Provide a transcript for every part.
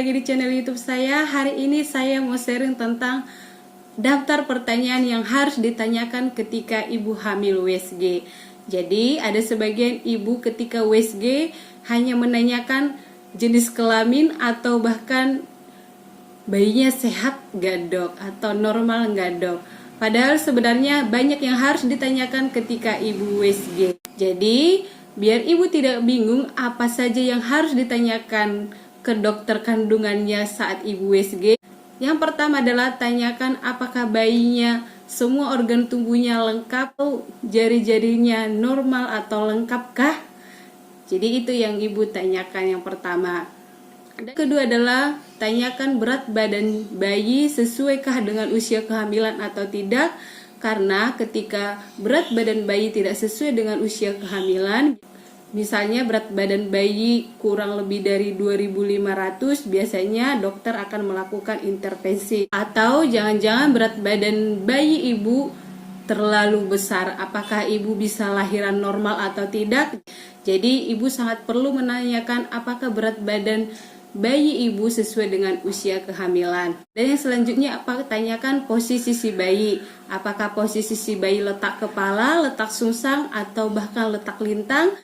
lagi di channel YouTube saya. Hari ini saya mau sharing tentang daftar pertanyaan yang harus ditanyakan ketika ibu hamil USG. Jadi ada sebagian ibu ketika USG hanya menanyakan jenis kelamin atau bahkan bayinya sehat gak dok atau normal gak dok. Padahal sebenarnya banyak yang harus ditanyakan ketika ibu USG. Jadi biar ibu tidak bingung apa saja yang harus ditanyakan ke dokter kandungannya saat ibu USG. Yang pertama adalah tanyakan apakah bayinya semua organ tubuhnya lengkap atau jari-jarinya normal atau lengkapkah. Jadi itu yang ibu tanyakan yang pertama. Dan kedua adalah tanyakan berat badan bayi sesuaikah dengan usia kehamilan atau tidak. Karena ketika berat badan bayi tidak sesuai dengan usia kehamilan, misalnya berat badan bayi kurang lebih dari 2.500, biasanya dokter akan melakukan intervensi. Atau jangan-jangan berat badan bayi ibu terlalu besar, apakah ibu bisa lahiran normal atau tidak. Jadi ibu sangat perlu menanyakan apakah berat badan bayi ibu sesuai dengan usia kehamilan. Dan yang selanjutnya tanyakan posisi si bayi. Apakah posisi si bayi letak kepala, letak sungsang, atau bahkan letak lintang?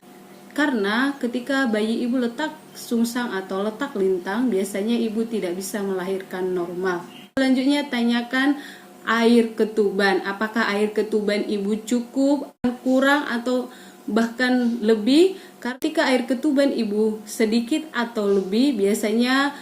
Karena ketika bayi ibu letak sungsang atau letak lintang, biasanya ibu tidak bisa melahirkan normal. Selanjutnya tanyakan air ketuban. Apakah air ketuban ibu cukup, kurang, atau bahkan lebih? Ketika air ketuban ibu sedikit atau lebih, biasanya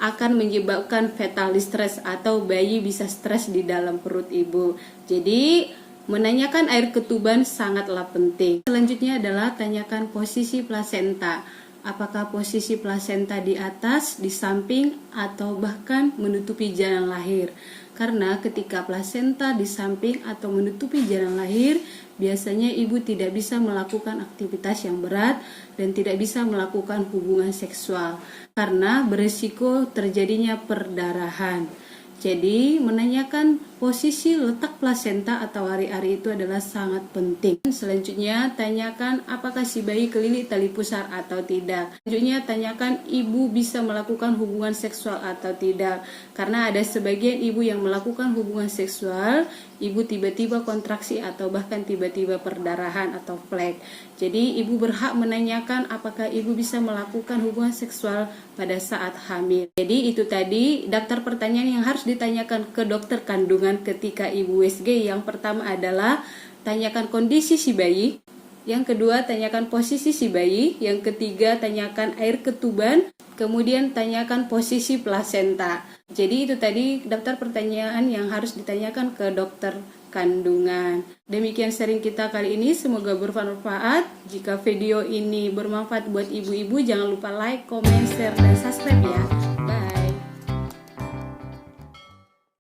akan menyebabkan fetal distress atau bayi bisa stres di dalam perut ibu. Jadi menanyakan air ketuban sangatlah penting. Selanjutnya adalah tanyakan posisi plasenta. Apakah posisi plasenta di atas, di samping, atau bahkan menutupi jalan lahir. Karena ketika plasenta di samping atau menutupi jalan lahir, biasanya ibu tidak bisa melakukan aktivitas yang berat dan tidak bisa melakukan hubungan seksual karena berisiko terjadinya perdarahan. Jadi menanyakan posisi letak plasenta atau ari-ari itu adalah sangat penting. Selanjutnya tanyakan apakah si bayi kelilit tali pusar atau tidak. Selanjutnya tanyakan ibu bisa melakukan hubungan seksual atau tidak. Karena ada sebagian ibu yang melakukan hubungan seksual, ibu tiba-tiba kontraksi atau bahkan tiba-tiba perdarahan atau flek. Jadi ibu berhak menanyakan apakah ibu bisa melakukan hubungan seksual pada saat hamil. Jadi itu tadi daftar pertanyaan yang harus ditanyakan ke dokter kandungan ketika ibu USG. Yang pertama adalah tanyakan kondisi si bayi. Yang kedua tanyakan posisi si bayi. Yang ketiga tanyakan air ketuban. Kemudian tanyakan posisi plasenta. Jadi itu tadi daftar pertanyaan yang harus ditanyakan ke dokter kandungan. Demikian sharing kita kali ini, semoga bermanfaat. Jika video ini bermanfaat buat ibu-ibu, jangan lupa like, comment, share, dan subscribe ya.